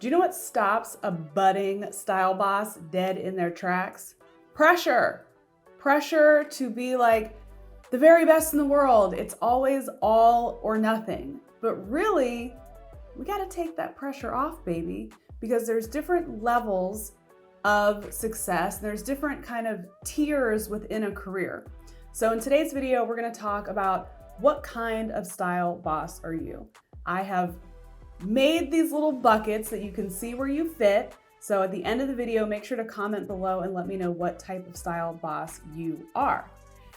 Do you know what stops a budding style boss dead in their tracks? Pressure. Pressure to be like the very best in the world. It's always all or nothing. But really, we got to take that pressure off, baby, because there's different levels of success. There's different kind of tiers within a career. So in today's video, we're going to talk about what kind of style boss are you? I have made these little buckets that you can see where you fit. So at the end of the video, make sure to comment below and let me know what type of style boss you are.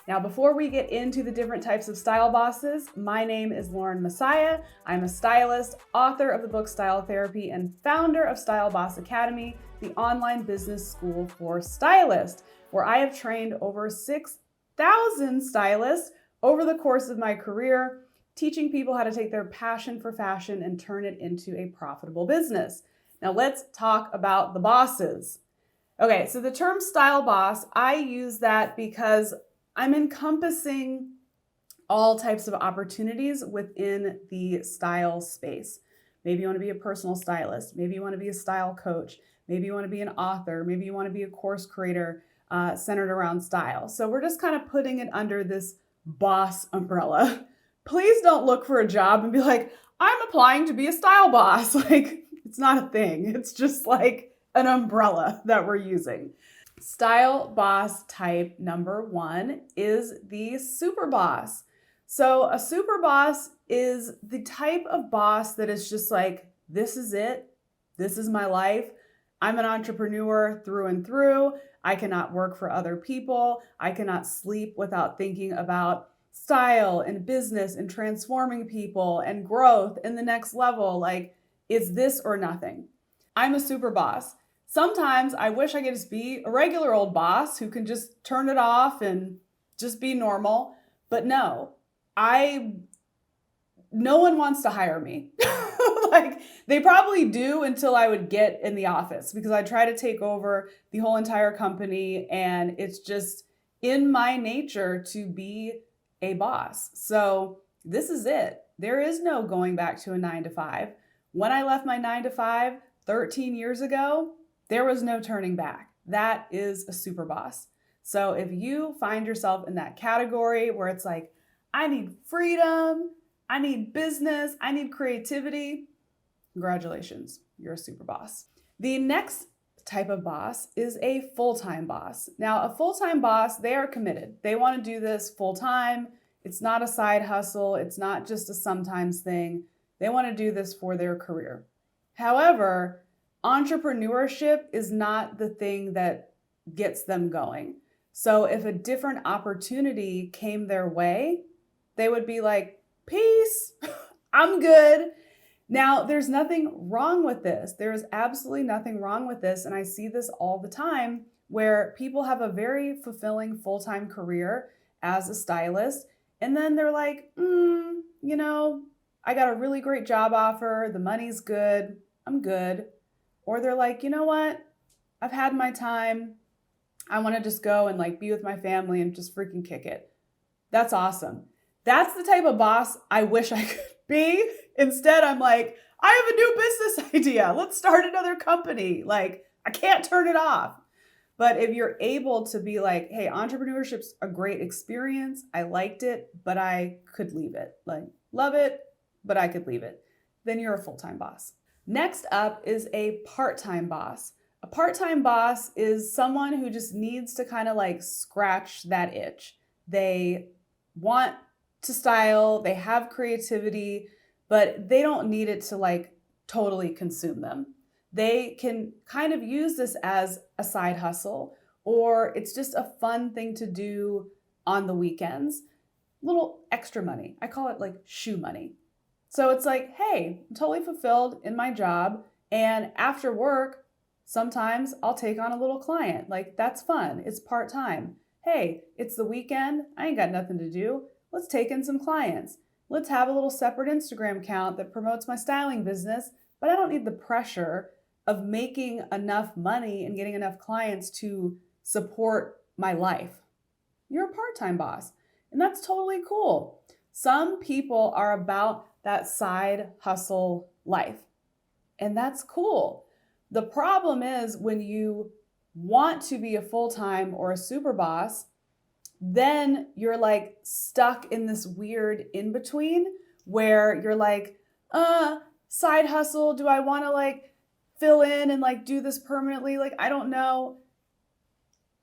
Now, before we get into the different types of style bosses, my name is Lauren Messiah. I'm a stylist, author of the book Style Therapy, and founder of Style Boss Academy, the online business school for stylists, where I have trained over 6,000 stylists over the course of my career, teaching people how to take their passion for fashion and turn it into a profitable business. Now let's talk about the bosses. Okay, so the term style boss, I use that because I'm encompassing all types of opportunities within the style space. Maybe you want to be a personal stylist. Maybe you want to be a style coach. Maybe you want to be an author. Maybe you want to be a course creator centered around style. So we're just kind of putting it under this boss umbrella. Please don't look for a job and be like, I'm applying to be a style boss. Like, it's not a thing. It's just like an umbrella that we're using. Style boss type number one is the super boss. So a super boss is the type of boss that is just like, this is it. This is my life. I'm an entrepreneur through and through. I cannot work for other people. I cannot sleep without thinking about style and business and transforming people and growth in the next level. Like, it's this or nothing. I'm a super boss. Sometimes I wish I could just be a regular old boss who can just turn it off and just be normal. But no one wants to hire me. Like, they probably do until I would get in the office, because I try to take over the whole entire company, and it's just in my nature to be a boss. So this is it. There is no going back to a 9-to-5. When I left my 9-to-5 13 years ago, there was no turning back. That is a super boss. So if you find yourself in that category where it's like, I need freedom, I need business, I need creativity, congratulations, you're a super boss. The next type of boss is a full-time boss. Now, a full-time boss, they are committed. They want to do this full-time. It's not a side hustle. It's not just a sometimes thing. They want to do this for their career. However, entrepreneurship is not the thing that gets them going. So if a different opportunity came their way, they would be like, peace, I'm good. Now, there's nothing wrong with this. There is absolutely nothing wrong with this. And I see this all the time where people have a very fulfilling full-time career as a stylist. And then they're like, I got a really great job offer. The money's good. I'm good. Or they're like, you know what? I've had my time. I want to just go and like be with my family and just freaking kick it. That's awesome. That's the type of boss I wish I could be. Instead, I'm like, I have a new business idea. Let's start another company. Like, I can't turn it off. But if you're able to be like, hey, entrepreneurship's a great experience. I liked it, but I could leave it. Like, love it, but I could leave it. Then you're a full-time boss. Next up is a part-time boss. A part-time boss is someone who just needs to kind of like scratch that itch. They want to style, they have creativity, but they don't need it to like totally consume them. They can kind of use this as a side hustle, or it's just a fun thing to do on the weekends. Little extra money. I call it like shoe money. So it's like, hey, I'm totally fulfilled in my job, and after work, sometimes I'll take on a little client. Like, that's fun. It's part-time. Hey, it's the weekend. I ain't got nothing to do. Let's take in some clients. Let's have a little separate Instagram account that promotes my styling business, but I don't need the pressure of making enough money and getting enough clients to support my life. You're a part-time boss, and that's totally cool. Some people are about that side hustle life. And that's cool. The problem is when you want to be a full-time or a super boss, then you're like stuck in this weird in between where you're like, side hustle, do I want to like fill in and like do this permanently? Like, I don't know.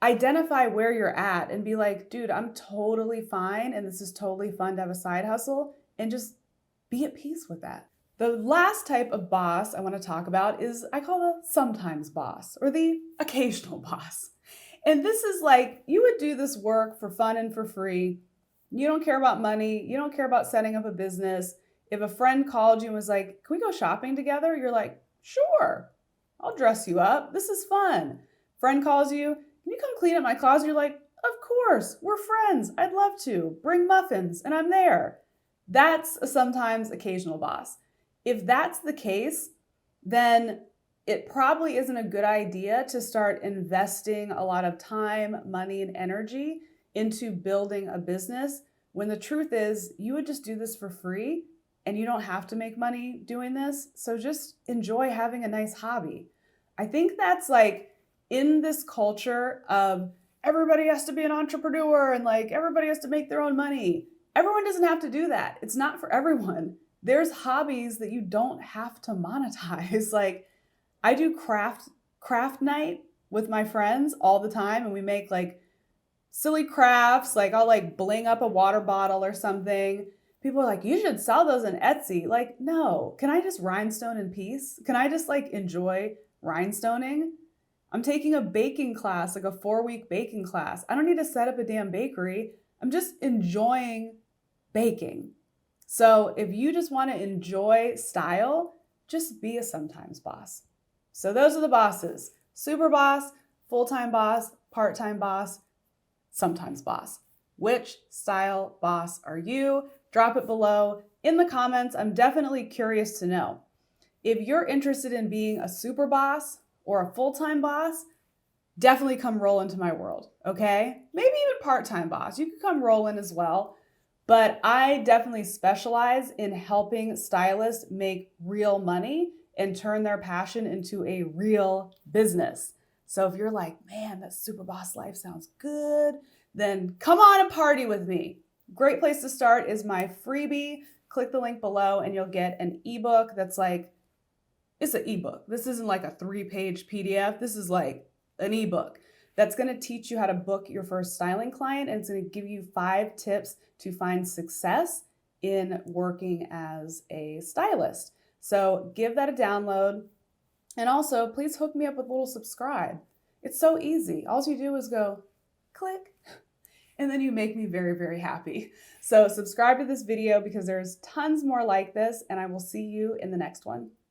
Identify where you're at and be like, dude, I'm totally fine and this is totally fun to have a side hustle, and just be at peace with that. The last type of boss I want to talk about is I call the sometimes boss or the occasional boss. And this is like you would do this work for fun and for free. You don't care about money. You don't care about setting up a business. If a friend called you and was like, can we go shopping together? You're like, sure, I'll dress you up. This is fun. Friend calls you, can you come clean up my closet? You're like, of course, we're friends. I'd love to. Bring muffins, and I'm there. That's a sometimes occasional boss. If that's the case, then it probably isn't a good idea to start investing a lot of time, money, and energy into building a business when the truth is you would just do this for free and you don't have to make money doing this. So just enjoy having a nice hobby. I think that's like in this culture of everybody has to be an entrepreneur and like everybody has to make their own money. Everyone doesn't have to do that. It's not for everyone. There's hobbies that you don't have to monetize. Like I do craft night with my friends all the time, and we make like silly crafts. Like I'll like bling up a water bottle or something. People are like, you should sell those on Etsy. Like, no, can I just rhinestone in peace? Can I just like enjoy rhinestoning? I'm taking a baking class, like a 4-week baking class. I don't need to set up a damn bakery. I'm just enjoying baking. So if you just want to enjoy style, just be a sometimes boss. So those are the bosses: super boss, full-time boss, part-time boss, sometimes boss. Which style boss are you? Drop it below in the comments. I'm definitely curious to know. If you're interested in being a super boss or a full-time boss, definitely come roll into my world, okay? Maybe even part-time boss. You could come roll in as well. But I definitely specialize in helping stylists make real money and turn their passion into a real business. So if you're like, man, that super boss life sounds good, then come on and party with me. Great place to start is my freebie. Click the link below and you'll get an ebook that's like, it's an ebook. This isn't like a 3-page PDF. This is like an ebook that's going to teach you how to book your first styling client, and it's going to give you 5 tips to find success in working as a stylist. So give that a download. And also, please hook me up with a little subscribe. It's so easy. All you do is go click, and then you make me very, very happy. So subscribe to this video because there's tons more like this, and I will see you in the next one.